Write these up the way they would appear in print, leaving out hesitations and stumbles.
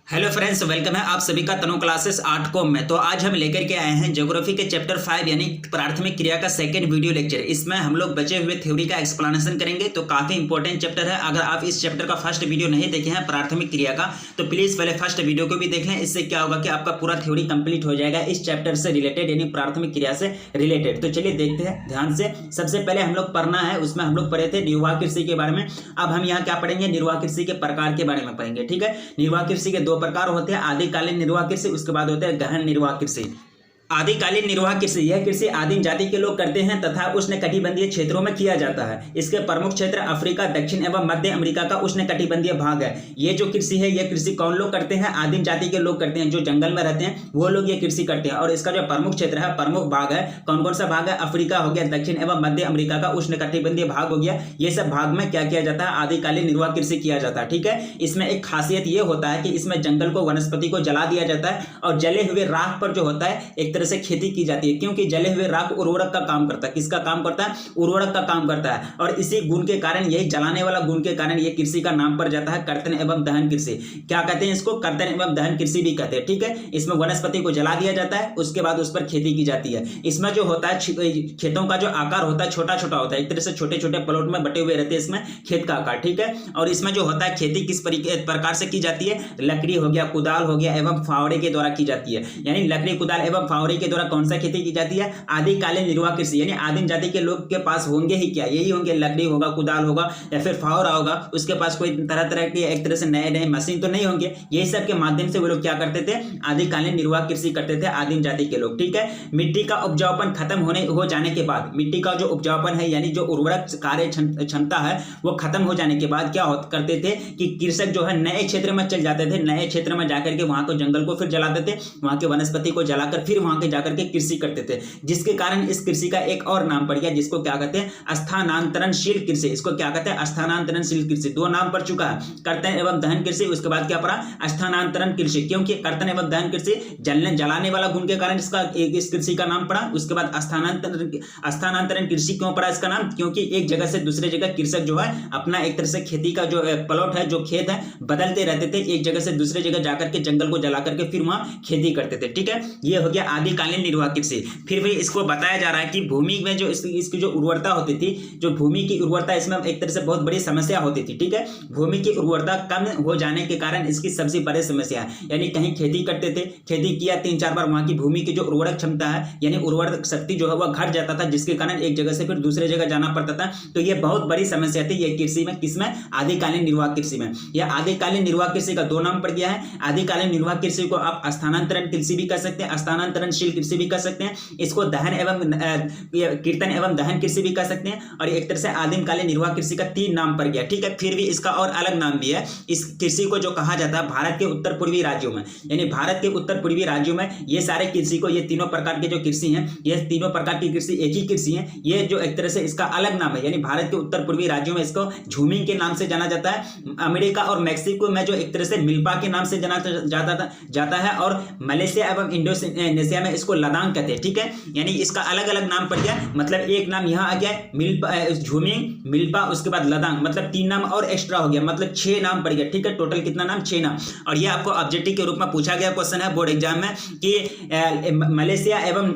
Hello friends, welcome है आप सभी का तनु क्लासेस 8 को में। तो आज हम लेकर के आए हैं ज्योग्राफी के चैप्टर 5 यानी प्राथमिक क्रिया का सेकंड वीडियो लेक्चर। इसमें हम लोग बचे हुए थ्योरी का एक्सप्लेनेशन करेंगे। तो काफी इंपॉर्टेंट चैप्टर है। अगर आप इस चैप्टर का फर्स्ट वीडियो नहीं देखे हैं प्राथमिक क्रिया का, तो प्लीज पहले फर्स्ट वीडियो को भी देख लें। इससे क्या होगा कि आपका पूरा थ्योरी कंप्लीट हो जाएगा इस चैप्टर से रिलेटेड, यानी प्राथमिक क्रिया से रिलेटेड। तो चलिए देखते हैं ध्यान से। सबसे पहले हम लोग पढ़ना है, उसमें हम लोग पढ़े थे निर्वाह कृषि के बारे में। अब हम यहाँ क्या पढ़ेंगे, निर्वाह कृषि के प्रकार के बारे में पढ़ेंगे। ठीक है, निर्वाह कृषि के दो प्रकार होते हैं, आदिकालीन निर्वाह कृषि, उसके बाद होते हैं गहन निर्वाह कृषि। आदिकालीन निर्वाह कृषि, यह कृषि आदिम जाति के लोग करते हैं तथा उष्णकटिबंधीय क्षेत्रों में किया जाता है। इसके प्रमुख क्षेत्र अफ्रीका, दक्षिण एवं मध्य अमेरिका का उष्णकटिबंधीय भाग है। ये जो कृषि है, यह कृषि कौन लोग करते हैं? आदिम जाति के लोग करते हैं, जो जंगल में रहते हैं वो लोग ये कृषि करते हैं। और इसका जो प्रमुख क्षेत्र है, प्रमुख भाग है, कौन कौन सा भाग है? अफ्रीका हो गया, दक्षिण एवं मध्य अमेरिका का उष्णकटिबंधीय भाग हो गया। ये सब भाग में क्या किया जाता है? आदिकालीन निर्वाह कृषि किया जाता है। ठीक है, इसमें एक खासियत ये होता है कि इसमें जंगल को, वनस्पति को जला दिया जाता है और जले हुए राख पर जो होता है एक तरह से खेती की जाती है, क्योंकि जले हुए राख उर्वरक का काम करता है। किसका काम करता है? उर्वरक का काम करता है। और इसी गुण के कारण, यही जलाने वाला गुण के कारण ये कृषि का नाम पड़ जाता है कर्तन एवं दहन कृषि। क्या कहते हैं इसको? कर्तन एवं दहन कृषि भी कहते हैं। ठीक है, इसमें वनस्पति को जला दिया जाता है, उसके बाद उस पर खेती की जाती है। इसमें जो होता है, खेतों का जो आकार होता है छोटा छोटा होता है, एक तरह से छोटे छोटे प्लॉट में बटे हुए रहते हैं इसमें खेत का आकार। ठीक है, और इसमें जो होता है खेती किस प्रकार से की जाती है? लकड़ी हो गया, कुदाल हो गया एवं फावड़े के द्वारा की जाती है। यानी लकड़ी, कुदाल एवं फावड़े के द्वारा कौन सा खेती की जाती है? आदिकालीन निर्वाह कृषि। यानी आदिम जाति के लोग के पास होंगे ही क्या? यही होंगे, लकड़ी होगा, कुदाल होगा या फिर फावड़ा होगा। उसके पास कोई तरह तरह के एक तरह से नए नए मशीन तो नहीं होंगे। यही सब के माध्यम से वो लोग क्या करते थे? आदिकालीन निर्वाह कृषि करते थे आदिम जाति के लोग। ठीक है, मिट्टी का उपजाऊपन खत्म हो जाने के बाद, मिट्टी का जो उपजाऊपन है यानी जो उर्वरक कार्य क्षमता है वो खत्म हो जाने के बाद क्या करते थे कि कृषक जो है नए क्षेत्र में चल जाते थे। नए क्षेत्र में जाकर के वहां को जंगल को फिर जलाते थे, वहां के वनस्पति को जलाकर फिर वहां के जाकर के कृषि करते थे, जिसके कारण इस कृषि का एक और नाम पड़ गया, जिसको क्या कहते हैं? स्थानांतरणशील कृषि। इसको क्या कहते हैं? स्थानांतरणशील कृषि। दो नाम पड़ चुका है, कर्तन एवं दहन कृषि, उसके बाद क्या पड़ा? स्थानांतरण कृषि। क्योंकि कर्तन एवं दहन कृषि जलाने वाला गुण के कारण इसका इस कृषि का नाम पड़ा। उसके बाद स्थानांतरण कृषि क्यों पड़ा इसका नाम? क्योंकि एक जगह से दूसरे जगह कृषक जो है अपना एक तरह से खेती का जो प्लॉट है, जो खेत है, बदलते रहते थे। एक जगह से दूसरे जगह जाकर के जंगल को जला करके फिर वहां खेती करते थे। ठीक है, ये हो गया आदिकालीन निर्वाह कृषि। फिर भी इसको बताया जा रहा है कि भूमि में जो इसकी जो उर्वरता होती थी, जो भूमि की उर्वरता, इसमें एक तरह से बहुत बड़ी समस्या होती थी। ठीक है, भूमि की उर्वरता कम हो जाने के कारण इसकी सबसे बड़ी समस्या है, यानी कहीं खेती करते थे, खेती किया 3-4 बार, वहां की भूमि की जो उर्वरक क्षमता है यानी उर्वरक शक्ति जो है वह घट जाता था, जिसके कारण एक जगह से फिर दूसरे जगह जाना पड़ता था। तो यह बहुत बड़ी समस्या थी ये कृषि में। किसमें? आदिकालीन निर्वाह कृषि में। यह आदिकालीन निर्वाह कृषि का दो नाम पड़ गया है। आदिकालीन निर्वाह कृषि को आप स्थानांतरण कृषि भी कह सकते हैं, स्थानांतरणशील कृषि भी कह सकते हैं, इसको दहन एवं कीर्तन एवं दहन कृषि भी कह सकते हैं, और एक तरह से आदिमकालीन निर्वाह कृषि का 3 नाम पड़ गया। ठीक है, फिर भी इसका और अलग नाम भी है। इस कृषि को जो कहा जाता है भारत के उत्तर पूर्वी राज्यों में, यानी भारत के उत्तर पूर्वी राज्यों में ये सारे कृषि को, ये तीनों प्रकार के जो कृषि हैं, ये तीनों प्रकार की कृषि एक ही कृषि है। ये जो एक तरह से इसका अलग नाम है, यानी भारत के उत्तर पूर्वी राज्यों में इसको झूमिंग के नाम से जाना जाता है। अमेरिका और मैक्सिको में जो एक तरह से मिल्पा के नाम से जाना जाता है, और मलेशिया एवं इंडोनेशिया में इसको लदांग कहते हैं। ठीक है, यानी इसका अलग अलग नाम पड़ गया। मतलब एक नाम यहाँ आ गया मिल्पा, झूमिंग, मिल्पा, उसके बाद लदांग, मतलब 3 नाम और एक्स्ट्रा हो गया, मतलब 6 नाम पड़ गया। ठीक है, टोटल कितना नाम? 6 नाम। और ये आपको ऑब्जेक्टिव के रूप में पूछा गया क्वेश्चन है बोर्ड एग्जाम में कि मलेशिया एवं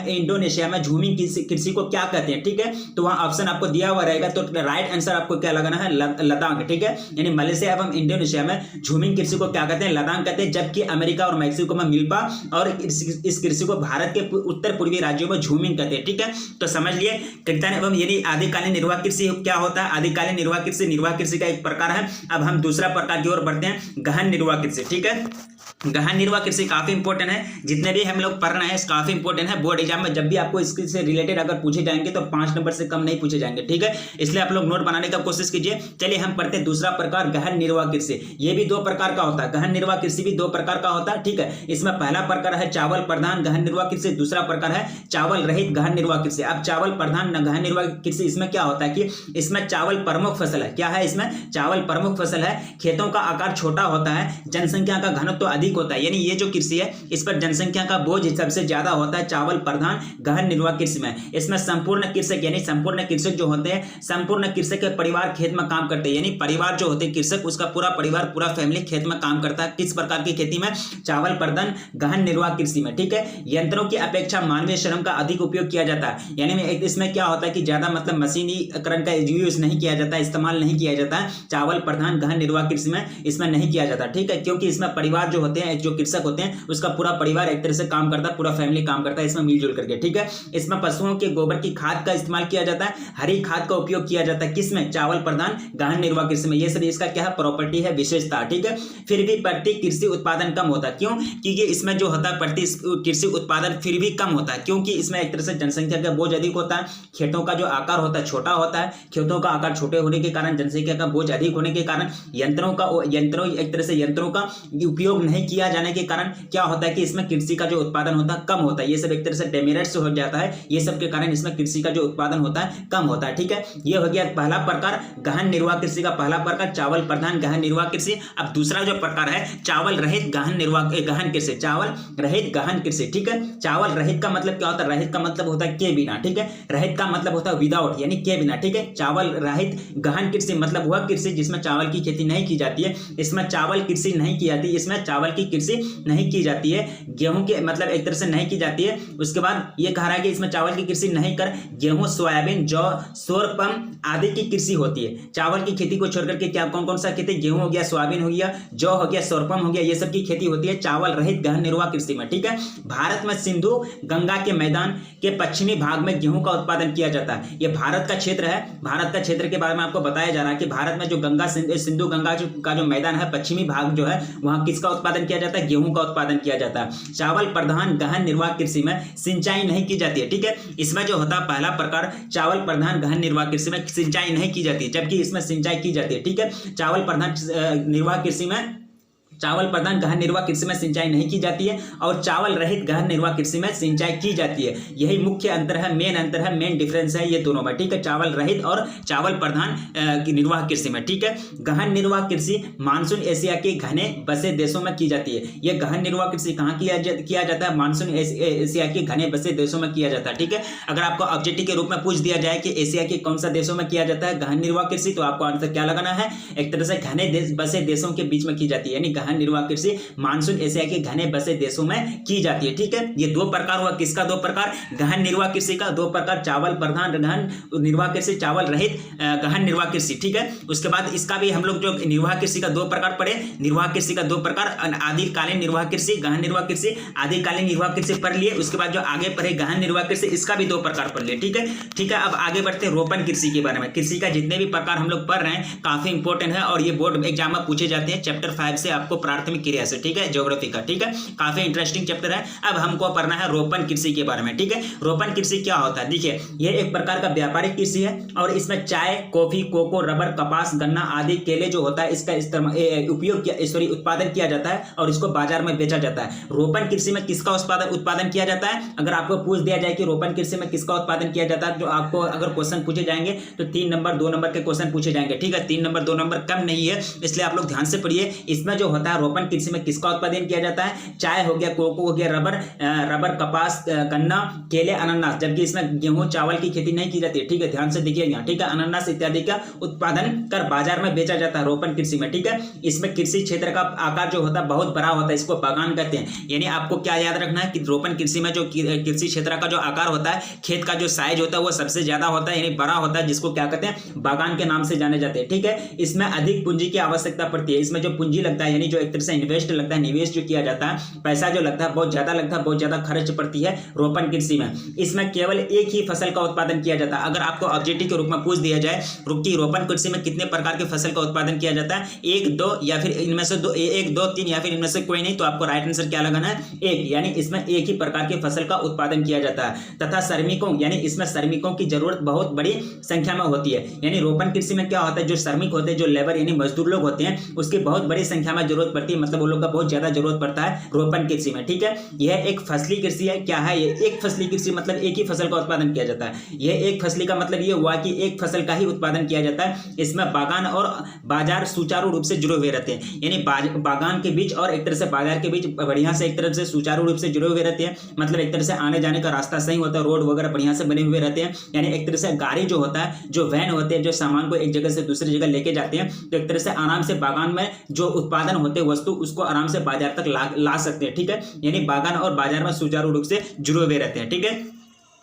इंडोनेशिया में झूमिंग कृषि को क्या कहते हैं। ठीक है, तो वहां ऑप्शन आपको दिया हुआ रहेगा, तो राइट आंसर आपको क्या लगाना है? लदांग। ठीक है, यानी मलेशिया एवं इंडोनेशिया में झूमिंग कृषि को क्या कहते हैं? लदांग कहते हैं, जबकि अमेरिका और मैक्सिको में मिल्पा, और इस कृषि को भारत के उत्तर पूर्वी राज्यों में झूमिंग कहते हैं। ठीक है, तो समझ लिए कीर्तन एवं यानी आदिकालीन निर्वाह कृषि क्या होता है? आदिकालीन निर्वाह कृषि का एक प्रकार है। अब हम दूसरा प्रकार की ओर बढ़ते हैं, गहन निर्वाह कृषि। ठीक है, गहन निर्वाह कृषि काफी इंपॉर्टेंट है, जितने भी हम लोग पढ़ रहे हैं काफी इंपॉर्टेंट है। बोर्ड एग्जाम में जब भी आपको इससे रिलेटेड अगर पूछे जाएंगे तो 5 नंबर से कम नहीं पूछे जाएंगे। ठीक है, इसलिए आप लोग नोट बनाने का कोशिश कीजिए। चलिए हम पढ़ते हैं दूसरा प्रकार, गहन निर्वाह कृषि। ये भी 2 प्रकार का होता है, गहन निर्वाह कृषि भी 2 प्रकार का होता है। ठीक है, इसमें पहला प्रकार है चावल प्रधान गहन निर्वाह कृषि, दूसरा प्रकार है चावल रहित गहन निर्वाह कृषि। अब चावल प्रधान गहन निर्वाह कृषि, इसमें क्या होता है कि इसमें चावल प्रमुख फसल है। क्या है? इसमें चावल प्रमुख फसल है, खेतों का आकार छोटा होता है, जनसंख्या का घनत्व अधिक होता है, यानी ये जो कृषि है इस पर जनसंख्या का बोझ सबसे ज्यादा होता है चावल प्रधान गहन निर्वाह कृषि में। इसमें संपूर्ण कृषक यानी संपूर्ण कृषक जो होते हैं, संपूर्ण कृषक के परिवार खेत में काम करते हैं, यानी परिवार जो होते हैं कृषक उसका पूरा परिवार पूरा फैमिली खेत में काम करता है। किस प्रकार की खेती में? चावल प्रधान गहन निर्वाह कृषि में, ठीक है। यंत्रों की अपेक्षा मानवीय श्रम का अधिक उपयोग किया जाता है, यानी इसमें क्या होता है कि ज्यादा मतलब मशीनीकरण का यूज नहीं किया जाता, इस्तेमाल नहीं किया जाता है चावल प्रधान गहन निर्वाह कृषि में, इसमें नहीं किया जाता, ठीक है, क्योंकि इसमें परिवार जो होते हैं, जो कृषक होते हैं उसका पूरा परिवार एक तरह से काम करता है, पूरा फैमिली काम करता है इसमें मिलजुल करके, ठीक है। इसमें पशुओं के गोबर की खाद का इस्तेमाल किया जाता है, हरी खाद का उपयोग किया जाता है, किसमें? चावल प्रधान गहन निर्वाह कृषि में। ये सब इसका क्या है? प्रॉपर्टी है, विशेषता, ठीक है। फिर भी प्रति कृषि उत्पादन कम होता है, क्यों? क्योंकि इसमें जो होता है प्रति कृषि उत्पादन फिर भी कम होता है, क्योंकि इसमें एक तरह से जनसंख्या का बोझ अधिक होता है, खेतों का जो आकार होता है छोटा होता है, खेतों का आकार छोटे होने के कारण जनसंख्या का बोझ अधिक होने के कारण एक तरह से यंत्रों का उपयोग नहीं किया जाने के कारण क्या होता है कि इसमें कृषि का जो उत्पादन होता है कम होता है। ये सब एक तरह से डेमेरिट्स हो जाता है, ये सब के कारण इसमें कृषि का जो उत्पादन होता है कम होता है, ठीक है। ये हो गया पहला प्रकार गहन निर्वाह कृषि का पहला प्रकार चावल प्रधान गहन निर्वाह कृषि। अब दूसरा जो प्रकार है चावल रहित गहन कृषि, चावल रहित गहन कृषि, ठीक है। चावल रहित का मतलब क्या होता है? रहित का मतलब होता है के बिना, ठीक है। रहित का मतलब होता है विदाउट, यानी के बिना, ठीक है। चावल रहित गहन कृषि मतलब वह कृषि जिसमें चावल की खेती नहीं की जाती है, इसमें चावल कृषि नहीं की जाती, इसमें चावल की कृषि नहीं की जाती है, गेहूं के मतलब एक तरह से नहीं की जाती है। उसके बाद ये कह रहा है कि इसमें चावल की कृषि नहीं कर गेहूं, सोयाबीन, जौ, सोरपम आदि की कृषि होती है। चावल की खेती को छोड़कर के क्या कौन कौन सा खेती? गेहूं हो गया, सोयाबीन हो गया, जौ हो गया, सोरपम हो गया, ये सब की खेती होती है चावल रहित गहन निर्वाह कृषि में, ठीक है। भारत में सिंधु गंगा के मैदान के पश्चिमी भाग में गेहूं का उत्पादन किया जाता है। ये भारत का क्षेत्र है, भारत का क्षेत्र के बारे में आपको बताया जा रहा है कि भारत में जो सिंधु गंगा का जो मैदान है पश्चिमी भाग जो है वहां किसका उत्पादन किया जाता है? गेहूं का उत्पादन किया जाता है। चावल प्रधान गहन निर्वाह कृषि में सिंचाई नहीं की जाती है, ठीक है। इसमें जो होता है पहला प्रकार चावल प्रधान गहन निर्वाह कृषि में सिंचाई नहीं की जाती, जबकि इसमें सिंचाई की जाती है, ठीक है। चावल प्रधान निर्वाह कृषि में चावल प्रधान गहन निर्वाह कृषि में सिंचाई नहीं की जाती है और चावल रहित गहन निर्वाह कृषि में सिंचाई की जाती है। यही मुख्य अंतर है, मेन डिफरेंस है ये दोनों में, ठीक है। चावल रहित और चावल प्रधान निर्वाह कृषि में, ठीक है। गहन निर्वाह कृषि मानसून एशिया के घने बसे देशों में की जाती है। यह गहन निर्वाह कृषि कहाँ किया जाता है? मानसून एशिया के घने बसे देशों में किया जाता है, ठीक है। अगर आपको ऑब्जेक्टिव के रूप में पूछ दिया जाए कि एशिया के कौन सा देशों में किया जाता है गहन निर्वाह कृषि, तो आपको आंसर क्या लगाना है? एक तरह से घने बसे देशों के बीच में की जाती है, यानी गहन निर्वाह कृषि मानसून एशिया के घने बसे देशों में की जाती है, ठीक है। ये दो प्रकार हुआ, किसका? दो प्रकार गहन निर्वाह कृषि का, दो प्रकार चावल प्रधान गहन निर्वाह कृषि, चावल रहित गहन निर्वाह कृषि, ठीक है। उसके बाद इसका भी हम लोग जो निर्वाह कृषि का दो प्रकार पढ़े, निर्वाह कृषि का दो प्रकार, आदिकालीन निर्वाह कृषि, गहन निर्वाह कृषि, आदिकालीन निर्वाह कृषि पढ़ लिए। उसके बाद जो आगे पढ़े गहन निर्वाह कृषि, इसका भी दो प्रकार पढ़ लिए, ठीक है, ठीक है। अब आगे बढ़ते हैं रोपण कृषि के बारे में। कृषि का जितने भी प्रकार हम लोग पढ़ रहे हैं काफी इंपॉर्टेंट है और ये बोर्ड एग्जाम में पूछे जाते हैं चैप्टर 5 से आपको प्राथमिक क्रिया से, ठीक है, ज्योग्राफी का, ठीक है। काफी इंटरेस्टिंग चैप्टर है। अब हमको पढ़ना है रोपण कृषि के बारे में, ठीक है। रोपण कृषि क्या होता है? देखिए, यह एक प्रकार का व्यापारिक कृषि है और इसमें चाय, कॉफी, कोको, रबर, कपास, गन्ना आदि केले जो होता है इसका उत्पादन किया जाता है और इसको बाजार में बेचा जाता है। रोपण कृषि में किसका उत्पादन किया जाता है? अगर आपको पूछ दिया जाए कि रोपण कृषि में किसका उत्पादन किया जाता है, जो आपको अगर क्वेश्चन पूछे जाएंगे तो 3 नंबर 2 नंबर के क्वेश्चन पूछे जाएंगे, ठीक है। 3 नंबर 2 नंबर कम नहीं है, इसलिए आप लोग ध्यान से पढ़िए। इसमें जो होता है रोपण कृषि में किसका उत्पादन किया जाता है? चाय हो गया, कोको हो गया, रबर, कपास, गन्ना, केले, अनानास, जबकि इसमें गेहूं, चावल की खेती नहीं की जाती है, ठीक है। ध्यान से देखिए यहाँ, ठीक है। अनानास इत्यादि का उत्पादन कर बाजार में बेचा जाता है रोपण कृषि में, ठीक है। इसमें कृषि क्षेत्र का आकार जो होता है बहुत बड़ा होता है, इसको बागान कहते हैं। यानी आपको क्या याद रखना है कि रोपण कृषि में जो कृषि क्षेत्र का जो आकार होता है, खेत का जो साइज होता है वो सबसे ज्यादा होता है, यानी बड़ा होता है, जिसको क्या कहते हैं? बागान के नाम से जाने जाते हैं, ठीक है। इसमें अधिक पूंजी की आवश्यकता पड़ती है। इसमें जो पूंजी लगता है, यानी जो एक तरह से इन्वेस्ट लगता है, निवेश जो किया जाता है, पैसा जो लगता है बहुत ज्यादा लगता है, बहुत ज्यादा खर्च पड़ती है रोपण कृषि में। इसमें केवल एक ही फसल का उत्पादन किया जाता है। अगर आपको ऑब्जेक्टिव के रूप में पूछ दिया जाए कि रोपण कृषि में कितने प्रकार की फसल का उत्पादन किया जाता है, 1, 2 या फिर इनमें से 1, 2, 3 या फिर इनमें से कोई नहीं, तो आपको राइट आंसर क्या लगाना है? 1, यानी इसमें एक ही प्रकार की फसल का उत्पादन किया जाता है। तथा श्रमिकों, यानी इसमें श्रमिकों की जरूरत बहुत बड़ी संख्या में होती है। यानी रोपण कृषि में क्या होता है, जो श्रमिक होते हैं, जो लेबर यानी मजदूर लोग होते हैं, उसकी बहुत बड़ी संख्या में जरूरत जरूरत पड़ती है, मतलब वो लोग का बहुत ज्यादा जरूरत पड़ता है रोपण कृषि में। ठीक है, यह एक फसली कृषि है। क्या है ये? एक फसली कृषि मतलब एक ही फसल का उत्पादन किया जाता है। यह एक फसली का मतलब ये हुआ कि एक फसल का ही उत्पादन किया जाता है। इसमें बागान और बाजार सुचारू रूप से जुड़े हुए रहते हैं, यानी बागान के बीच और एक तरह से बाजार के बीच बढ़िया से एक तरह से सुचारू रूप से जुड़े हुए रहते हैं। मतलब एक तरह से आने जाने का रास्ता सही होता है, रोड वगैरह बढ़िया से बने हुए रहते हैं। यानी एक तरह से गाड़ी जो होता है, जो वैन होते हैं, जो सामान को एक जगह से दूसरी जगह लेके जाते हैं, तो एक तरह से आराम से बागान में जो उत्पादन होते हैं वस्तु, उसको आराम से बाजार तक ला सकते हैं। ठीक है, यानी बागान और बाजार में सुचारू रूप से जुड़े हुए रहते हैं। ठीक है,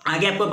आगे आपको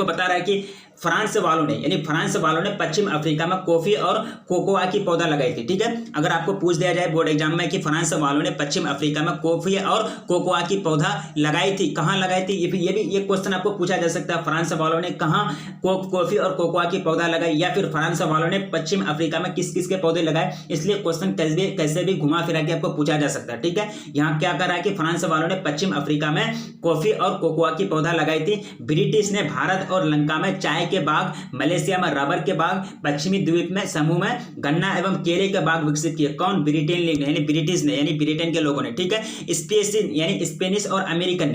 बता रहा है कि फ्रांस वालों ने, यानी फ्रांस वालों ने पश्चिम अफ्रीका में कॉफी और कोकोआ की पौधा लगाई थी। ठीक है, अगर आपको पूछ दिया जाए बोर्ड एग्जाम में कि फ्रांस वालों ने पश्चिम अफ्रीका में कॉफी और कोकोआ की पौधा लगाई थी, कहाँ लगाई थी, ये क्वेश्चन आपको पूछा जा सकता है। फ्रांस वालों ने कहाँ कॉफी और कोकोआ की पौधा लगाई, या फिर फ्रांस वालों ने पश्चिम अफ्रीका में किस किस के पौधे लगाए, इसलिए क्वेश्चन कैसे भी घुमा फिरा के आपको पूछा जा सकता है। ठीक है, यहाँ क्या कर रहा है कि फ्रांस वालों ने पश्चिम अफ्रीका में कॉफी और कोकोआ की पौधा लगाई थी। ब्रिटिश ने भारत और लंका में चाय के बाग, मलेशिया में रबर के बाग, पश्चिमी द्वीप में समूह में गन्ना एवं केले के बाग विकसित किए। कौन? ब्रिटेन, यानी ब्रिटिश ने, यानी ब्रिटेन के लोगों ने। ठीक है, स्पेनिश और अमेरिकन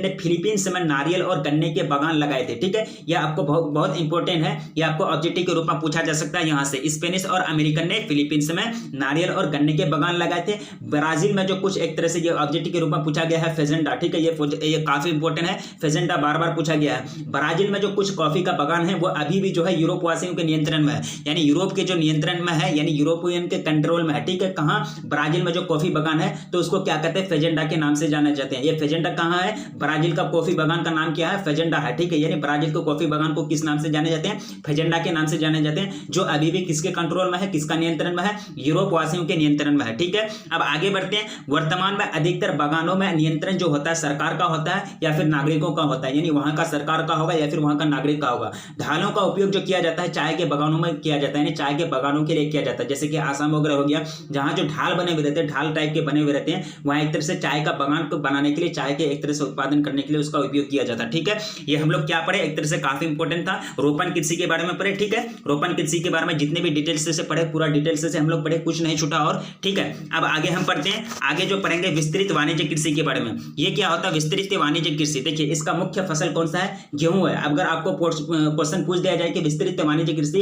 ने फिलीपींस में नारियल और गन्ने के बागान लगाए थे। ठीक है, यह आपको बहुत इंपॉर्टेंट है, यह आपको ऑब्जेक्टिव के रूप में पूछा जा सकता है। यहाँ से स्पेनिश और अमेरिकन ने फिलीपींस में नारियल और गन्ने के बागान लगाए थे। ब्राजील में जो कुछ एक तरह से ऑब्जेक्टिव के रूप में पूछा गया है फेजेंडा। ठीक है, ये काफी इंपॉर्टेंट है, फेजेंडा बार बार पूछा गया है। ब्राजील में जो कुछ कॉफी का बागान है वो अभी भी जो है यूरोप वासियों के नियंत्रण में है, यानी यूरोप के जो नियंत्रण में है, यानी यूरोपियन के कंट्रोल में है। ठीक है, कहाँ? ब्राजील में जो कॉफी बागान है तो उसको क्या कहते हैं? फेजेंडा के नाम से जाना जाते हैं। ये फेजेंडा कहाँ है? ब्राजील का कॉफी बागान का नाम क्या है? फेजेंडा है। ठीक है, यानी ब्राजील के कॉफी बागान को किस नाम से जाने जाते हैं? फेजेंडा के नाम से जाने जाते हैं, जो अभी भी किसके कंट्रोल में है, किसका नियंत्रण में है? यूरोप वासियों के नियंत्रण में है। ठीक है, अब आगे बढ़ते हैं। वर्तमान में अधिकतर बागानों में नियंत्रण जो होता है सरकार का होता है या फिर नागरिकों का होता है, यानी वहां का सरकार का होगा या फिर वहां का नागरिक का होगा। ढालों का उपयोग जो किया जाता है चाय के बागानों में किया जाता है, यानी चाय के बागानों के लिए किया जाता है। जैसे कि आसाम वगैरह हो गया, जहां जो ढाल बने हुए रहते हैं, ढाल टाइप के बने हुए रहते हैं, वहां एक तरह से चाय का बागान को बनाने के लिए, चाय के एक तरह से उत्पादन करने के लिए उसका उपयोग किया जाता है। ठीक है, ये हम लोग क्या पढ़े, एक तरह से काफी इंपॉर्टेंट था, रोपण कृषि के बारे में पढ़े। ठीक है, रोपण कृषि के बारे में जितने भी डिटेल्स से पढ़े, पूरा डिटेल्स से हम लोग पढ़े, कुछ नहीं छूटा। और ठीक है, अब आगे हम पढ़ते हैं, आगे जो पढ़ेंगे विस्तृत वाणिज्य कृषि के बारे में। ये क्या होता है विस्तृत वाणिज्य कृषि? देखिए, इसका मुख्य फसल कौन सा है? गेहूं है। अगर आपको क्वेश्चन पूछ दिया जाए कि विस्तृत वाणिज्य कृषि,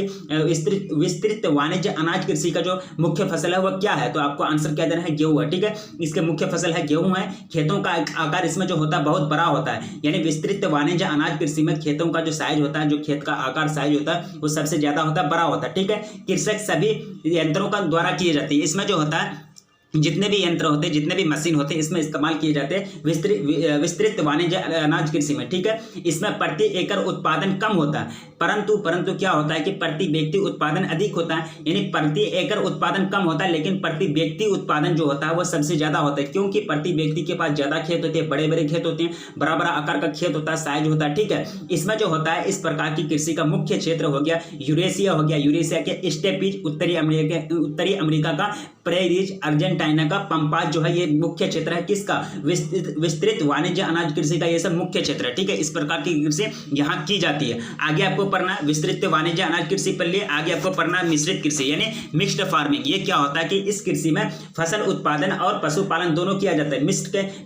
विस्तृत वाणिज्य अनाज कृषि का जो मुख्य फसल है वह क्या है, तो आपको आंसर क्या देना है? गेहूं है। ठीक है, इसके मुख्य फसल है गेहूं है। खेतों का आकार इसमें जो होता है बहुत बड़ा होता है, यानी विस्तृत वाणिज्य अनाज कृषि में खेतों का जो साइज होता है, जो खेत का आकार साइज होता है वो सबसे ज्यादा होता है, बड़ा होता है। ठीक है, कृषक सभी यंत्रों का द्वारा किए जाती है। इसमें जो होता है जितने भी यंत्र होते हैं, जितने भी मशीन होते हैं, इसमें इस्तेमाल किए जाते हैं विस्तृत वाणिज्य अनाज कृषि में। ठीक है, इसमें प्रति एकड़ उत्पादन कम होता है, परंतु क्या होता है कि प्रति व्यक्ति उत्पादन अधिक होता है, यानी प्रति एकड़ उत्पादन कम होता है, लेकिन प्रति व्यक्ति उत्पादन जो होता है वो सबसे ज्यादा होता है, क्योंकि प्रति व्यक्ति के पास ज्यादा खेत होते हैं, बड़े बड़े खेत होते हैं, बड़ा बड़ा आकार का खेत होता है, साइज होता है। ठीक है, इसमें जो होता है इस प्रकार की कृषि का मुख्य क्षेत्र हो गया यूरेशिया हो गया, यूरेशिया के स्टेपीज, उत्तरी अमेरिका का प्रेरीज, अर्जेंटीना का पंपास जो है ये मुख्य क्षेत्र है किसका? विस्तृत वाणिज्य अनाज कृषि का, ये सब मुख्य क्षेत्र है। ठीक है, इस प्रकार की कृषि यहाँ की जाती है। आगे आपको पढ़ना विस्तृत वाणिज्य अनाज कृषि पर लिए, आगे आपको पढ़ना मिश्रित कृषि यानी मिक्स्ड फार्मिंग। ये क्या होता है कि इस कृषि में फसल उत्पादन और पशुपालन दोनों किया जाता है।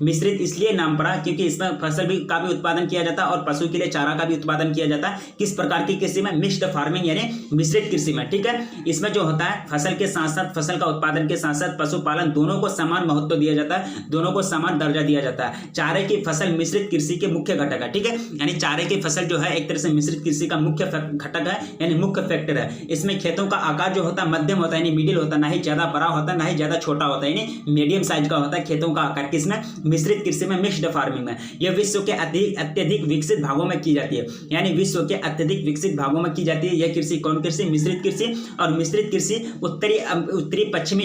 मिश्रित इसलिए नाम पड़ा क्योंकि इसमें फसल का भी उत्पादन किया जाता है और पशु के लिए चारा का भी उत्पादन किया जाता है। किस प्रकार की कृषि में? मिक्स्ड फार्मिंग यानी मिश्रित कृषि में। ठीक है, इसमें जो होता है फसल के साथ साथ, फसल का उत्पादन के साथ साथ पशुपालन दोनों को समान महत्व दिया जाता है, दोनों को समान दर्जा दिया जाता है। चारे की फसल मिश्रित कृषि के मुख्य घटक है। ठीक है, यानी चारे की फसल जो है एक तरह से मिश्रित कृषि का मुख्य घटक है, यानी मुख्य फैक्टर है। इसमें खेतों का आकार जो होता है मध्यम होता है, यानी मिडिल होता है, ना ही ज्यादा बड़ा होता है ना ही ज्यादा छोटा होता है, यानी मीडियम साइज का होता है खेतों का आकार। किसमें? मिश्रित कृषि में, मिक्स्ड फार्मिंग में। यह विश्व के अत्यधिक विकसित भागों में की जाती है, यानी विश्व के अत्यधिक विकसित भागों में की जाती है यह कृषि। कौन कृषि? मिश्रित कृषि। और मिश्रित कृषि उत्तरी पश्चिमी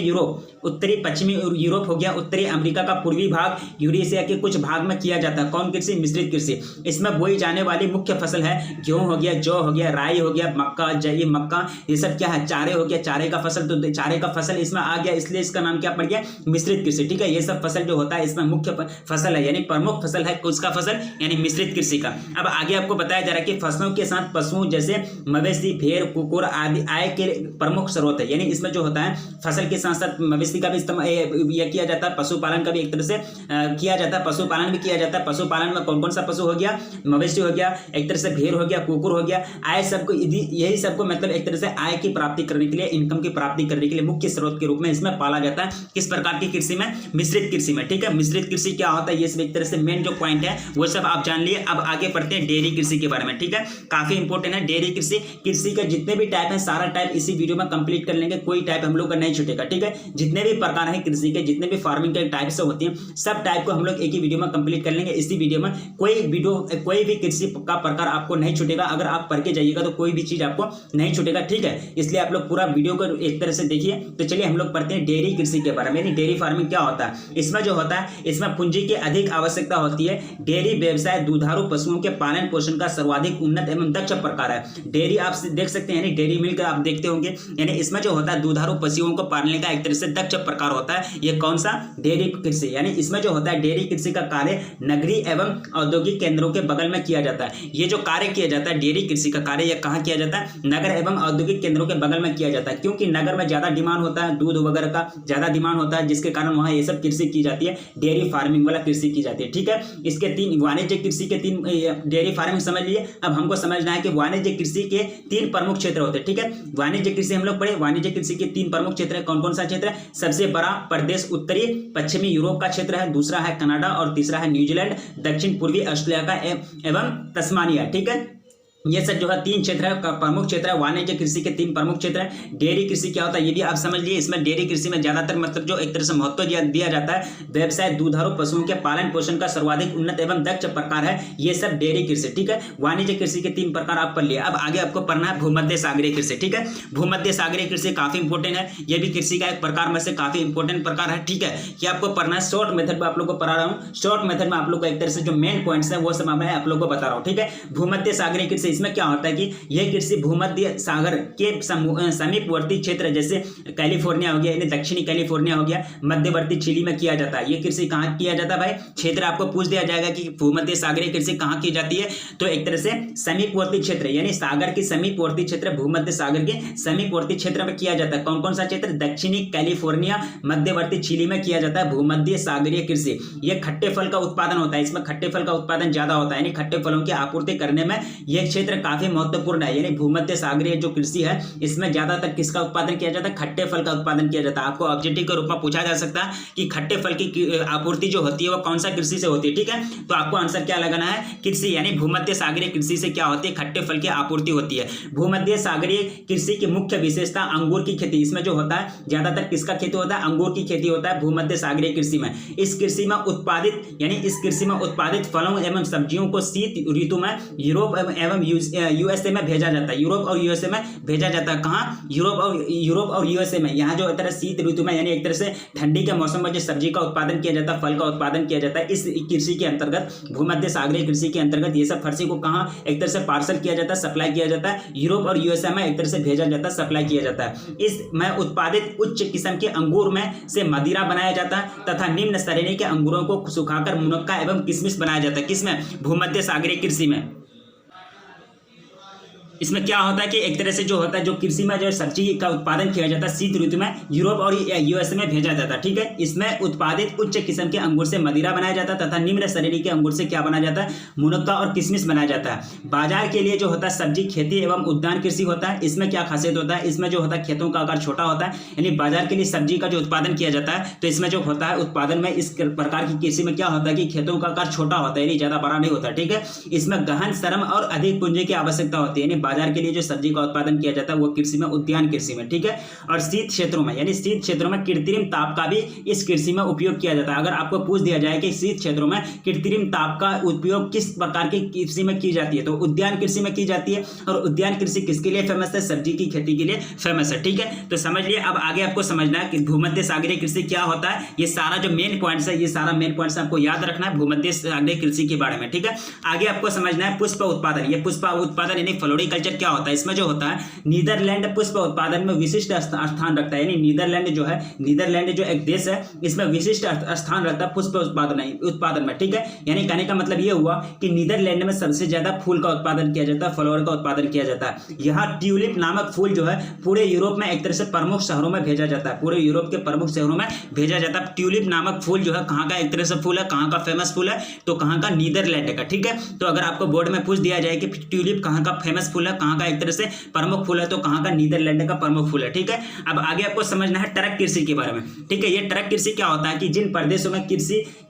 पश्चिमी यूरोप हो गया, उत्तरी अमेरिका का पूर्वी भाग, यूरेशिया के कुछ भाग में किया जाता है। कौन कृषि? मिश्रित कृषि। इसमें बोई जाने वाली मुख्य फसल है गेहूं हो गया, जौ हो गया, राई हो गया, मक्का, जई, मक्का, ये सब क्या है? चारे हो गया, चारे का फसल। तो चारे का फसल इसमें आ गया, इसलिए इसका नाम क्या पड़ गया? मिश्रित कृषि। ठीक है, ये सब फसल जो होता है इसमें मुख्य फसल है, यानी प्रमुख फसल है उसका फसल, यानी मिश्रित कृषि का। अब आगे आपको बताया जा रहा है कि फसलों के साथ पशुओं जैसे मवेशी, भेड़, कुकुर आदि आय के प्रमुख स्रोत है। यानी इसमें जो होता है फसल के साथ साथ मवेशी का भी इस्तेमाल यह किया जाता है, पशुपालन का भी एक तरह से किया जाता है, पशुपालन भी किया जाता है। पशुपालन में कौन कौन सा पशु हो गया? मवेशी हो गया, एक तरह से भेड़ हो गया, कुकुर हो गया। आय सबको, यही सबको मतलब एक तरह से आय की प्राप्ति करने के लिए, इनकम की प्राप्ति करने के लिए मुख्य स्रोत के रूप में इसमें पाला जाता है। किस प्रकार की कृषि में? मिश्रित कृषि में। ठीक है, मिश्रित कृषि क्या होता है, ये सब एक तरह से मेन जो पॉइंट है वो सब आप जान लिए। अब आगे पढ़ते हैं डेयरी कृषि के बारे में। ठीक है, काफी इंपॉर्टेंट है डेयरी कृषि। कृषि के जितने भी टाइप है सारा टाइप इसी वीडियो में कंप्लीट कर लेंगे, कोई टाइप हम लोग का नहीं छूटेगा। ठीक है, जितने भी प्रकार है कृषि के, जितने भी फार्मिंग के टाइप से होती है, सब टाइप को हम लोग एक ही वीडियो में कंप्लीट कर लेंगे। इसी वीडियो में कोई भी कृषि का प्रकार आपको नहीं छूटेगा। अगर आप पढ़ के जाइएगा तो कोई भी चीज आपको नहीं छूटेगा। ठीक है, इसलिए आप लोग पूरा वीडियो को एक तरह से देखिए। तो चलिए हम लोग पढ़ते हैं डेयरी कृषि के बारे में। यानी डेयरी फार्मिंग क्या होता है? इसमें जो होता है इसमें पूंजी की अधिक आवश्यकता होती है। डेयरी व्यवसाय दुधारू पशुओं के पालन पोषण का सर्वाधिक उन्नत एवं दक्ष प्रकार है। डेयरी आप देख सकते हैं, यानी डेयरी मिल्क आप देखते होंगे, यानी इसमें जो होता है दुधारू पशुओं को पालने का एक तरह से दक्ष प्रकार होता है। ये कौन सा? डेयरी कृषि। यानी इसमें जो होता है डेयरी कृषि का कार्य नगरीय एवं औद्योगिक केंद्रों के बगल में किया जाता है। ये जो कार्य किया जाता है डेयरी कृषि का कार्य, यह कहाँ किया जाता है? नगर एवं औद्योगिक केंद्रों के बगल में किया जाता है, क्योंकि नगर में ज्यादा डिमांड होता है, दूध वगैरह का ज्यादा डिमांड होता है, जिसके कारण वहां ये सब कृषि की जाती है, डेयरी फार्मिंग वाला कृषि की जाती है। ठीक है, इसके तीन वाणिज्य कृषि के तीन डेयरी फार्मिंग समझ लिए। अब हमको समझना है कि वाणिज्य कृषि के तीन प्रमुख क्षेत्र होते हैं। ठीक है, वाणिज्य कृषि हम लोग पढ़े, वाणिज्य कृषि के तीन प्रमुख क्षेत्र है। कौन कौन सा क्षेत्र है? सबसे बड़ा प्रदेश उत्तरी पश्चिमी यूरोप का क्षेत्र है, दूसरा है कनाडा और तीसरा है न्यूजीलैंड, दक्षिण पूर्वी ऑस्ट्रेलिया का एवं तस्मानिया। ठीक है, ये सब जो है तीन क्षेत्र है, प्रमुख क्षेत्र है। वाणिज्य कृषि के तीन प्रमुख क्षेत्र है। डेयरी कृषि क्या होता है ये भी आप समझ लिए। इसमें डेयरी कृषि में ज्यादातर मतलब जो एक तरह से महत्व दिया जाता है, व्यवसाय दुधारू पशुओं के पालन पोषण का सर्वाधिक उन्नत एवं दक्ष प्रकार है, ये सब डेयरी कृषि। ठीक है, वाणिज्य कृषि के तीन प्रकार आप पढ़ लिए। अब आगे आपको पढ़ना है भूमध्य सागरीय कृषि। ठीक है, भूमध्य सागरीय कृषि काफी इंपॉर्टेंट है, ये भी कृषि का एक प्रकार में से काफी इंपॉर्टेंट प्रकार है। ठीक है, कि आपको पढ़ना है शॉर्ट मेथड में, आप लोग को पढ़ा रहा हूँ। शॉर्ट मेथड में आप लोग को एक तरह से जो मेन पॉइंट्स है वो सब मैं आप लोग को बता रहा हूँ। ठीक है, भूमध्य सागरीय कृषि इसमें क्या होता है कि यह कृषि भूमध्य सागर के समीपवर्ती क्षेत्र जैसे कैलिफोर्निया हो गया, यानी दक्षिणी कैलिफोर्निया हो गया, मध्यवर्ती चिली में किया जाता है। यह कृषि कहाँ किया जाता है भाई? क्षेत्र आपको पूछ दिया जाएगा कि भूमध्य सागरीय कृषि कहाँ की जाती है, तो एक तरह से समीपवर्ती क्षेत्र, यानी सागर के समीपवर्ती क्षेत्र, भूमध्य सागर के समीपवर्ती क्षेत्र में किया जाता है। कौन कौन सा क्षेत्र? दक्षिणी कैलिफोर्निया, मध्यवर्ती चिली में किया जाता है भूमध्य सागरीय कृषि। यह खट्टे फल का उत्पादन होता है, इसमें खट्टे फल का उत्पादन ज्यादा होता है, यानी खट्टे फलों की आपूर्ति करने में यह क्षेत्र काफी महत्वपूर्ण है। यानी भूमध्य सागरीय जो कृषि है इसमें ज्यादातर किसका उत्पादन किया जाता है? खट्टे फल का उत्पादन किया जाता है। आपको ऑब्जेक्टिव के रूप में पूछा जा सकता है कि खट्टे फल की आपूर्ति जो होती है वो कौन सा कृषि से होती है। ठीक है, तो आपको आंसर क्या लगाना है? कृषि, यानी भूमध्य सागरीय कृषि से क्या होती है? खट्टे फल की आपूर्ति होती है। भूमध्य सागरीय कृषि की मुख्य विशेषता अंगूर की खेती। इसमें जो होता है ज्यादातर किसका खेती होता है? अंगूर की खेती होता है भूमध्य सागरीय कृषि में। इस कृषि में उत्पादित फलों एवं सब्जियों को शीत ऋतु में यूरोप एवं यूएसए में भेजा जाता है। यूरोप और यूएसए में भेजा जाता है। कहाँ? यूरोप और यूएसए में। यहाँ जो तरह शीत ऋतु में, यानी एक तरह से ठंडी के मौसम में जो सब्जी का उत्पादन किया जाता है, फल का उत्पादन किया जाता है, इस कृषि के अंतर्गत, भूमध्य सागरीय कृषि के अंतर्गत ये सब फर्सी को कहाँ एक तरह से पार्सल किया जाता है, सप्लाई किया जाता है, यूरोप और यूएसए में एक तरह से भेजा जाता है, सप्लाई किया जाता है। इसमें उत्पादित उच्च किस्म के अंगूर में से मदिरा बनाया जाता है तथा निम्न श्रेणी के अंगूरों को सुखाकर मुनक्का एवं किशमिश बनाया जाता है। किसमें? भूमध्य सागरीय कृषि में। इसमें क्या होता है कि एक तरह से जो होता है, जो कृषि में जो सब्जी का उत्पादन किया जाता है शीत ऋतु में, यूरोप और यूएसए में भेजा जाता है। ठीक है, इसमें उत्पादित उच्च किस्म के अंगूर से मदिरा बनाया जाता है तथा निम्न श्रेणी के अंगूर से क्या बनाया जाता है? मुनक्का और किशमिश बनाया जाता है। बाजार के लिए जो होता है सब्जी खेती एवं उद्यान कृषि होता है। इसमें क्या खासियत होता है? इसमें जो होता है खेतों का आकार छोटा होता है, यानी बाजार के लिए सब्जी का जो उत्पादन किया जाता है, तो इसमें जो होता है उत्पादन में इस प्रकार की कृषि में क्या होता है कि खेतों का आकार छोटा होता है, यानी ज्यादा बड़ा नहीं होता। ठीक है, इसमें गहन श्रम और अधिक पूंजी की आवश्यकता होती है, यानी बाजार के लिए जो सब्जी का उत्पादन किया जाता है वो कृषि में उद्यान कृषि में, ठीक है। और शीत क्षेत्रों में यानी शीत क्षेत्रों में कृत्रिम ताप का भी इस कृषि में उपयोग किया जाता है। अगर आपको पूछ दिया जाए कि शीत क्षेत्रों में कृत्रिम ताप का उपयोग किस प्रकार की कृषि में की जाती है, तो उद्यान कृषि में की जाती है। और उद्यान कृषि किसके लिए फेमस है? सब्जी की खेती के लिए फेमस है, ठीक है। तो समझ लिए। अब आगे आपको समझना है कि भूमध्य सागरीय कृषि क्या होता है। ये सारा जो मेन पॉइंट्स है, ये सारा मेन पॉइंट्स आपको याद रखना है भूमध्य सागरीय कृषि के बारे में, ठीक है। आगे आपको समझना है पुष्प उत्पादन। ये पुष्प उत्पादन यानी फ्लोरिकल्चर क्या होता है। इसमें जो होता है नीदरलैंड पुष्प उत्पादन में विशिष्ट स्थान रखता है। यानी नीदरलैंड जो है, नीदरलैंड जो एक देश है, इसमें विशिष्ट स्थान रखता है पुष्प उत्पादन में, ठीक है। यानी कहने का मतलब ये हुआ कि नीदरलैंड में सबसे ज्यादा फूल का उत्पादन किया जाता है, फ्लावर का उत्पादन किया जाता है। यहाँ ट्यूलिप नामक फूल जो है पूरे यूरोप में एक तरह से प्रमुख शहरों में भेजा जाता है, पूरे यूरोप के प्रमुख शहरों में भेजा जाता है। ट्यूलिप नामक फूल जो है कहाँ का एक तरह से फूल है, कहाँ का फेमस फूल है, तो कहाँ का? नीदरलैंड का, ठीक है। तो अगर आपको बोर्ड में पूछ दिया जाए कि ट्यूलिप कहाँ का फेमस फूल है, कहाँ का एक तरह से प्रमुख फूल है, तो कहाँ का? नीदरलैंड का प्रमुख फूल है, ठीक है। अब आगे आपको समझना है ट्रक कृषि के बारे में, ठीक है। ये ट्रक कृषि क्या होता है कि जिन प्रदेशों में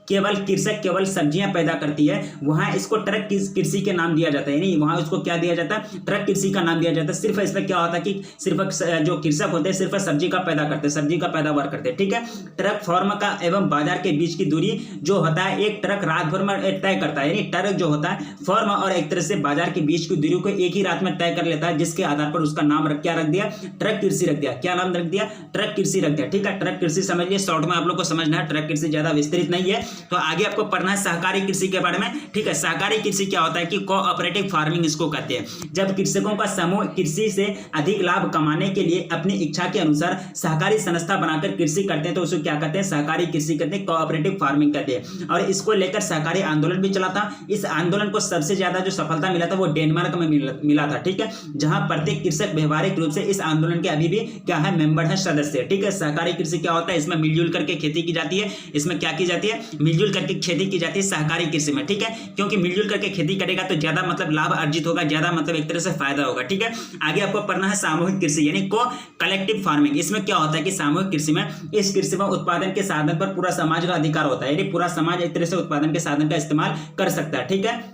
कृषक केवल सब्जियां पैदा करती है, वहां इसको ट्रक कृषि के नाम दिया जाता है। यानी वहां उसको क्या दिया जाता है? ट्रक कृषि का नाम दिया जाता है। सिर्फ इसमें क्या होता है कि सिर्फ जो कृषक होते हैं सिर्फ सब्जी का पैदा करते हैं, सब्जी का पैदावार करते हैं, ठीक है। ट्रक फार्म का एवं बाजार के बीच की दूरी जो होता है एक ट्रक रात भर में तय करता है। यानी ट्रक जो होता है फार्म और एक तरह से बाजार के बीच की दूरी को एक ही रात में तय कर लेता है, जिसके आधार पर उसका नाम क्या रख दिया? ट्रक कृषि रख दिया। क्या नाम रख दिया? ट्रक कृषि रख दिया, ठीक है। ट्रक कृषि समझिए, शॉर्ट में आप लोग को समझना है, ट्रक कृषि ज्यादा विस्तृत नहीं है। तो आगे आपको पढ़ना है सहकारी कृषि के बारे में, ठीक है। सहकारी कृषि क्या होता है कि कोऑपरेटिव फार्मिंग इसको कहते हैं। जब कृषकों का समूह कृषि से अधिक लाभ कमाने के लिए अपनी इच्छा के अनुसार सहकारी संस्था बनाकर कृषि करते हैं, तो उसको क्या कहते हैं? सहकारी कृषि कहते हैं, कोऑपरेटिव फार्मिंग कहते हैं। और इसको लेकर सहकारी आंदोलन भी चला था। इस आंदोलन को सबसे ज्यादा जो सफलता मिला था वो डेनमार्क में मिला था, ठीक है, जहां प्रत्येक कृषक व्यवहारिक रूप से इस आंदोलन के अभी भी क्या है? मेंबर है, सदस्य, ठीक है। सहकारी कृषि क्या होता है? इसमें मिलजुल करके खेती की जाती है। इसमें क्या की जाती है? मिलजुल करके खेती की जाती है सहकारी कृषि में, ठीक है। क्योंकि मिलजुल करके खेती करेगा तो ज्यादा मतलब लाभ अर्जित होगा, ज्यादा मतलब एक तरह से फायदा होगा, ठीक है। आगे आपको पढ़ना है सामूहिक कृषि यानी को कलेक्टिव फार्मिंग। इसमें क्या होता है कि सामूहिक कृषि में इस कृषि में उत्पादन के साधन पर पूरा समाज का अधिकार होता है। यानी पूरा समाज एक तरह से उत्पादन के साधन का इस्तेमाल कर सकता है, ठीक है।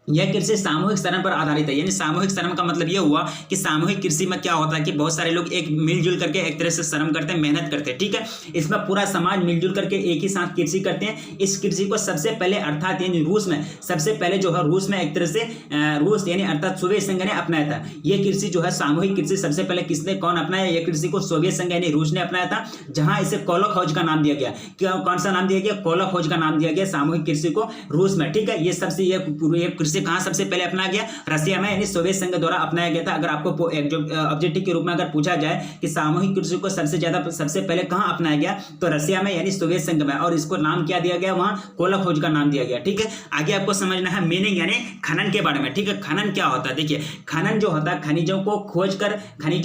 यह कृषि सामूहिक श्रम पर आधारित है। यानी सामूहिक श्रम का मतलब यह हुआ कि सामूहिक कृषि में क्या होता है कि बहुत सारे लोग एक मिलजुल करके एक तरह से श्रम करते हैं, मेहनत करते हैं, ठीक है। इसमें पूरा समाज मिलजुल करके एक ही साथ कृषि करते हैं। इस कृषि को सबसे पहले अर्थात यानी रूस में सबसे पहले जो है रूस में एक तरह से रूस यानी अर्थात सोवियत संघ ने अपनाया था। यह कृषि जो है सामूहिक कृषि सबसे पहले कौन अपनाया? यह कृषि को सोवियत संघ यानी रूस ने अपनाया था, जहां इसे कोलोखोज का नाम दिया गया। कौन सा नाम दिया गया? कोलोखोज का नाम दिया गया सामूहिक कृषि को रूस में, ठीक है। ये सबसे ये कृषि कहां सबसे पहले अपनाया गया? रशिया में, यानी सोवियत संघ द्वारा अपनाया गया था। अगर आपको एक जो ऑब्जेक्टिव के रूप में अगर पूछा जाए कि सामूहिक कृषि को सबसे पहले कहां अपनाया गया, तो रशिया में यानी सोवियत संघ में, और इसको नाम क्या दिया गया? वहां कोलोखोज का नाम दिया गया, ठीक है। आगे आपको समझना है मीनिंग यानी खनन के बारे में, ठीक है। खनन क्या होता है? देखिए, खनन जो होता है खनिजों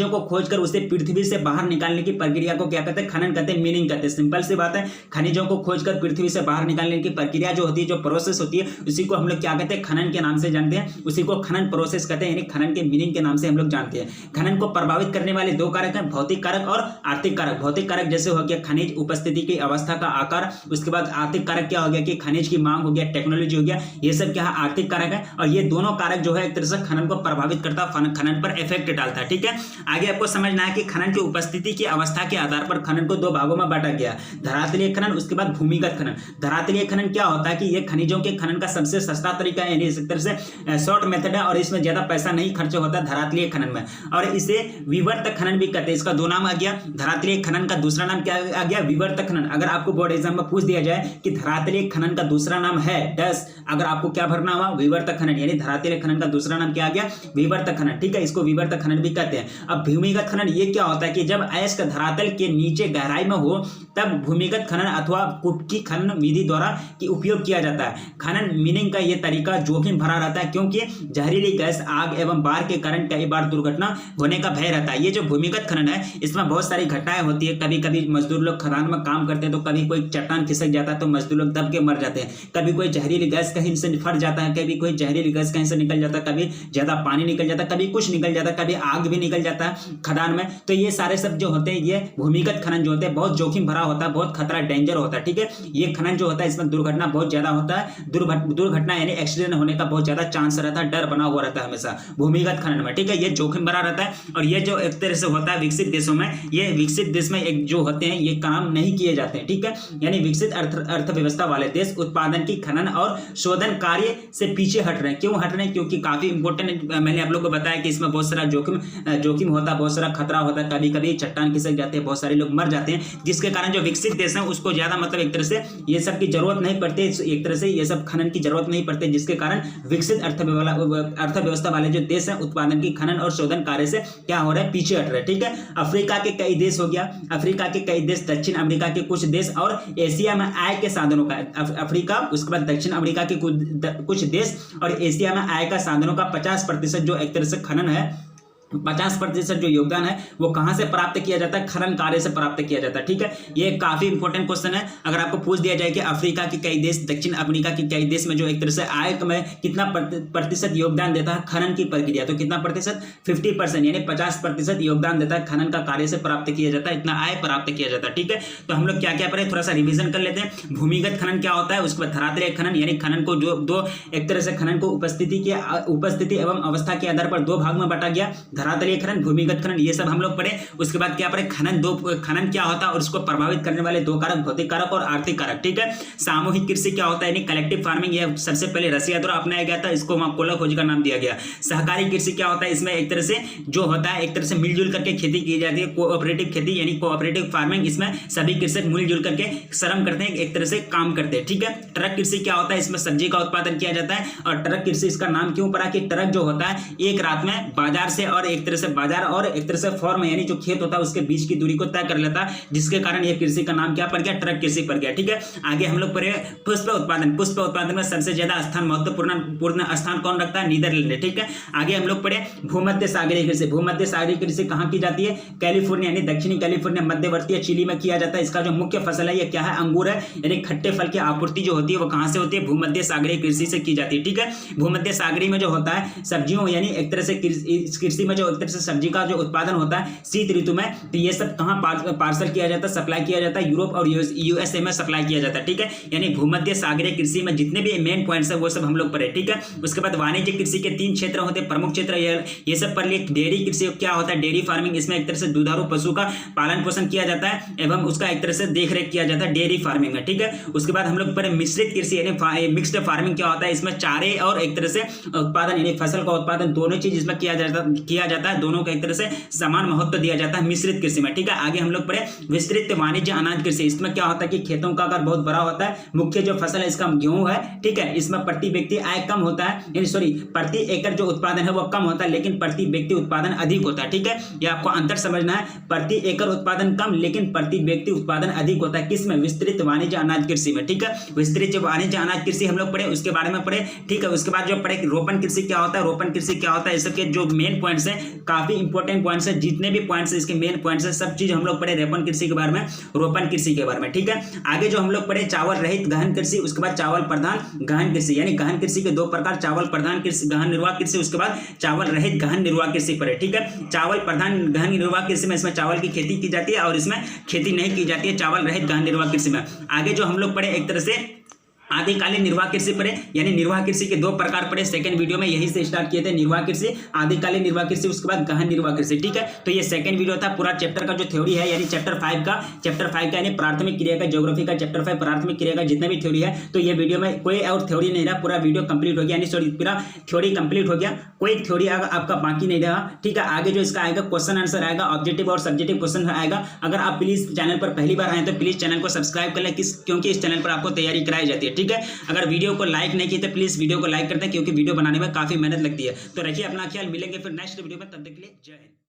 को खोजकर उसे पृथ्वी से बाहर निकालने की प्रक्रिया को क्या कहते हैं? खनन कहते हैं, मीनिंग कहते हैं। सिंपल सी बात है, खनिजों को खोजकर पृथ्वी से बाहर निकालने की प्रक्रिया जो होती है, जो प्रोसेस होती है, उसी को हम लोग क्या कहते हैं? खनन के नाम से जानते हैं, उसी को खनन प्रोसेस कहते हैं। यानी खनन के मीनिंग के नाम से हम लोग जानते हैं। खनन को प्रभावित करने वाले दो कारक हैं, भौतिक कारक और आर्थिक कारक। भौतिक कारक जैसे हो गया खनिज उपस्थिति की अवस्था का आकार, उसके बाद आर्थिक कारक क्या हो गया कि खनिज की मांग हो गया, टेक्नोलॉजी हो गया, ये सब क्या है? आर्थिक कारक है। और ये दोनों कारक जो है एक तरह से खनन को प्रभावित करता है, खनन पर इफेक्ट डालता है, ठीक है। आगे आपको समझना है कि खनन की उपस्थिति की अवस्था के आधार पर खनन को दो भागों में बांटा गया, धरातलीय खनन, उसके बाद भूमिगत खनन। धरातलीय खनन क्या होता है कि यह खनिजों के खनन का सबसे सस्ता तरीका है, यानी इस तरह से शॉर्ट मेथड है और इसमें ज्यादा पैसा नहीं खर्च होता धरातलीय खनन में। और इसे विवर्त खनन भी कहते हैं। इसका दो नाम आ गया, धरातलीय खनन का दूसरा नाम क्या आ गया? विवर्त खनन। अगर आपको बोर्ड एग्जाम में पूछ दिया जाए कि धरातलीय खनन का दूसरा नाम है डस, अगर आपको क्या भरना हुआ? विवर्त खनन। यानी धरातलीय खनन का दूसरा नाम क्या आ गया? विवर्त खनन, ठीक है। इसको विवर्त खनन भी कहते हैं। अब भूमिगत खनन ये क्या होता है कि जब अयस्क धरातल के नीचे गहराई में हो तब भूमिगत खनन अथवा कुटकी खनन विधि द्वारा की उपयोग किया जाता है। खनन मीनिंग का यह तरीका जोखिम भरा रहता है, क्योंकि जहरीली गैस, आग एवं बाढ़ के कारण कई बार दुर्घटना होने का भय रहता है। ये जो भूमिगत खनन है इसमें बहुत सारी घटनाएं होती है। कभी कभी मजदूर लोग खदान में काम करते हैं तो कभी कोई चट्टान खिसक जाता है तो मजदूर लोग दब के मर जाते हैं, कभी कोई जहरीली गैस कहीं से फट जाता है, कभी कोई जहरीली गैस कहीं से निकल जाता है, कभी ज्यादा पानी निकल जाता है, कभी कुछ निकल जाता है, कभी आग भी निकल जाता है खदान में। तो ये सारे सब जो होते हैं ये भूमिगत खनन जो होते हैं बहुत जोखिम भरा होता है, बहुत खतरा डेंजर होता है, ठीक है। ये खनन जो होता है इसमें दुर्घटना बहुत ज्यादा होता है, दुर्घटना यानी एक्सीडेंट होने का का बहुत ज्यादा चांस रहता है, डर बना हुआ रहता है हमेशा भूमिगत खनन में, ठीक है। ये जोखिम भरा रहता है और ये जो एक तरह से होता है विकसित देशों में, ये विकसित देश में एक जो होते हैं ये काम नहीं किए जाते हैं, ठीक है। यानी विकसित अर्थव्यवस्था वाले देश उत्पादन की खनन और शोधन कार्य से पीछे हट रहे हैं। क्यों हट रहे हैं? क्योंकि काफी इंपॉर्टेंट, मैंने आप लोगों को बताया कि इसमें बहुत सारा जोखिम होता है, बहुत सारा खतरा होता है, कभी कभी चट्टान खिसक जाते हैं, बहुत सारे लोग मर जाते हैं, जिसके कारण जो विकसित देश है उसको ज्यादा मतलब एक तरह से ये सब की जरूरत नहीं पड़ती, एक तरह से ये सब खनन की जरूरत नहीं पड़ती, जिसके कारण विकसित अर्थव्यवस्था वाले जो देश है उत्पादन की खनन और शोधन कार्य से क्या हो रहा है, पीछे हट रहे हैं, ठीक है। अफ्रीका के कई देश हो गया, अफ्रीका के कई देश, दक्षिण अमेरिका के कुछ देश और एशिया में आय के साधनों का अफ्रीका, उसके बाद दक्षिण अमेरिका के कुछ देश और एशिया में आय का साधनों का 50% जो एक तरह से खनन है, 50% जो योगदान है वो कहां से प्राप्त किया जाता है? खनन कार्य से प्राप्त किया जाता है, ठीक है। ये काफी इंपॉर्टेंट क्वेश्चन है। अगर आपको पूछ दिया जाए कि अफ्रीका के कई देश, दक्षिण अमेरिका के कई देश में जो एक तरह से आय में कितना प्रतिशत योगदान देता है खनन की प्रक्रिया, तो कितना प्रतिशत? 50%, यानी 50% योगदान देता है खनन का कार्य से प्राप्त किया जाता है, इतना आय प्राप्त किया जाता है, ठीक है। तो हम लोग क्या क्या पढ़े, थोड़ा सा रिविजन कर लेते हैं। भूमिगत खनन क्या होता है, उसके बाद धरातलीय खनन, यानी खनन को जो दो एक तरह से खनन को उपस्थिति एवं अवस्था के आधार पर दो भाग में बांटा गया, धरातलीय खनन, भूमिगत खनन, ये सब हम लोग पढ़े। उसके बाद क्या पढ़े, खनन क्या होता है और उसको प्रभावित करने वाले दो कारक, भौतिक कारक और आर्थिक कारक, ठीक है। सामूहिक कृषि क्या होता है, यानी कलेक्टिव फार्मिंग, ये सबसे पहले रसिया द्वारा अपनाया गया था, इसको वहां कोला खोज का नाम दिया गया। सहकारी कृषि क्या होता है, इसमें एक तरह से जो होता है एक तरह से मिलजुल करके खेती की जाती है, कोऑपरेटिव खेती यानी कोऑपरेटिव फार्मिंग, इसमें सभी कृषक मिलजुल करके श्रम करते हैं, एक तरह से काम करते हैं, ठीक है। ट्रक कृषि क्या होता है, इसमें सब्जी का उत्पादन किया जाता है और ट्रक कृषि इसका नाम क्यों पड़ा कि ट्रक जो होता है एक रात में बाजार से और एक तरह से बाजार और एक तरह से फॉर्म यानी जो खेत होता है उसके बीच की दूरी को तय कर लेता है, जिसके कारण यह कृषि का नाम क्या पड़ गया, ट्रक कृषि पड़ गया, ठीक है। आगे हम लोग पढ़े पुष्प उत्पादन। पुष्प उत्पादन में सबसे ज्यादा स्थान, महत्वपूर्ण स्थान कौन रखता है, नीदरलैंड, ठीक है। आगे हम लोग पढ़े भूमध्य सागरीय कृषि। भूमध्य सागरीय कृषि कहां की जाती है, कैलिफोर्निया यानी दक्षिणी कैलिफोर्निया, मध्यवर्ती चिली में किया जाता है। इसका जो मुख्य फसल है ये क्या है, अंगूर है, यानी खट्टे फल की आपूर्ति जो होती है वो कहां से होती है, भूमध्य सागरीय कृषि से की जाती है, ठीक है। भूमध्य सागरीय में जो होता है सब्जियों यानी एक तरह से कृषि में जो एक तरह से सब्जी का जो उत्पादन होता है शीत ऋतु में, तो ये सब कहां पार्सल किया जाता है, सप्लाई किया जाता है, यूरोप और यूएसए में सप्लाई किया जाता है, ठीक है। यानी भूमध्य सागरीय कृषि में जितने भी मेन पॉइंट्स है वो सब हम लोग पढ़े, ठीक है। उसके बाद वाणिज्य कृषि के 3 क्षेत्र होते हैं, प्रमुख क्षेत्र ये सब पर लिए। डेयरी कृषि क्या होता है, डेयरी फार्मिंग, इसमें एक तरह से दुधारू पशु का पालन पोषण किया जाता है एवं उसका एक तरह से देखरेख किया जाता है, डेयरी फार्मिंग में, ठीक है। उसके बाद हम लोग पढ़े मिश्रित कृषि यानी मिक्स्ड फार्मिंग क्या होता है, इसमें चारे और एक तरह से उत्पादन यानी फसल का उत्पादन दोनों चीज इसमें किया जाता है, दोनों का एक तरह से समान महत्व दिया जाता है मिश्रित कृषि में, ठीक है। आगे हम लोग पढ़े विस्तृत वाणिज्य अनाज कृषि। इसमें क्या होता है कि खेतों का आकार बहुत बड़ा होता है, मुख्य जो फसल है इसका गेहूं है, ठीक है। इसमें प्रति व्यक्ति आय कम होता है, यानी सॉरी प्रति एकड़ जो उत्पादन है वो कम होता है, लेकिन प्रति व्यक्ति उत्पादन अधिक होता है, ठीक है। ये आपको अंतर समझना है, प्रति एकड़ उत्पादन कम लेकिन प्रति व्यक्ति उत्पादन अधिक होता है, किसमें, विस्तृत वाणिज्य अनाज कृषि में, ठीक है। विस्तृत वाणिज्य अनाज कृषि हम लोग पढ़े, उसके बारे में पढ़े, ठीक है। उसके बाद जो पढ़े रोपण कृषि क्या होता है, रोपण कृषि क्या होता है, इस सबके जो मेन पॉइंट्स है, काफी इंपॉर्टेंट पॉइंट्स है, जितने भी पॉइंट्स है इसके मेन पॉइंट्स है, सब चीज हम लोग पढ़े रोपण कृषि के बारे में, रोपण कृषि के बारे में, ठीक है। आगे जो हम लोग पढ़े चावल रहित गहन कृषि, उसके बाद चावल प्रधान गहन कृषि, यानी गहन कृषि के 2 प्रकार, चावल प्रधान कृषि, गहन निर्वाह कृषि, उसके बाद चावल रहित गहन निर्वाह कृषि पढ़े, ठीक है। चावल प्रधान गहन निर्वाह कृषि में इसमें चावल की खेती की जाती है और इसमें खेती नहीं की जाती है, चावल रहित गहन निर्वाह कृषि में। आगे जो हम लोग पढ़े एक तरह से आदिकालीन निर्वाह कृषि पढ़े, यानी निर्वाह कृषि के 2 प्रकार पढ़े, सेकंड वीडियो में यही से स्टार्ट किए थे, निर्वाह कृषि, आदिकालीन निर्वाह कृषि, उसके बाद गहन निर्वाह कृषि, ठीक है। तो ये सेकंड वीडियो था, पूरा चैप्टर का जो थ्योरी है यानी चैप्टर 5 का यानी प्राथमिक क्रिया का, ज्योग्राफी का चैप्टर 5 प्राथमिक क्रिया का जितना भी थ्योरी है, तो ये वीडियो में कोई और थ्योरी नहीं रहा, पूरा वीडियो कंप्लीट हो गया, यानी सॉरी पूरा थ्योरी कंप्लीट हो गया, कोई थ्योरी आपका बाकी नहीं रहा, ठीक है। आगे जो इसका आएगा क्वेश्चन आंसर आएगा, ऑब्जेक्टिव और सब्जेक्टिव क्वेश्चन आएगा। अगर आप प्लीज चैनल पर पहली बार आए तो प्लीज चैनल को सब्सक्राइब कर लें, क्योंकि इस चैनल पर आपको तैयारी कराई जाती है, ठीक है। अगर वीडियो को लाइक नहीं किए तो प्लीज वीडियो को लाइक कर दें, क्योंकि वीडियो बनाने में काफी मेहनत लगती है। तो रखिए अपना ख्याल, मिलेंगे फिर नेक्स्ट वीडियो में, तब तक के लिए जय हिंद।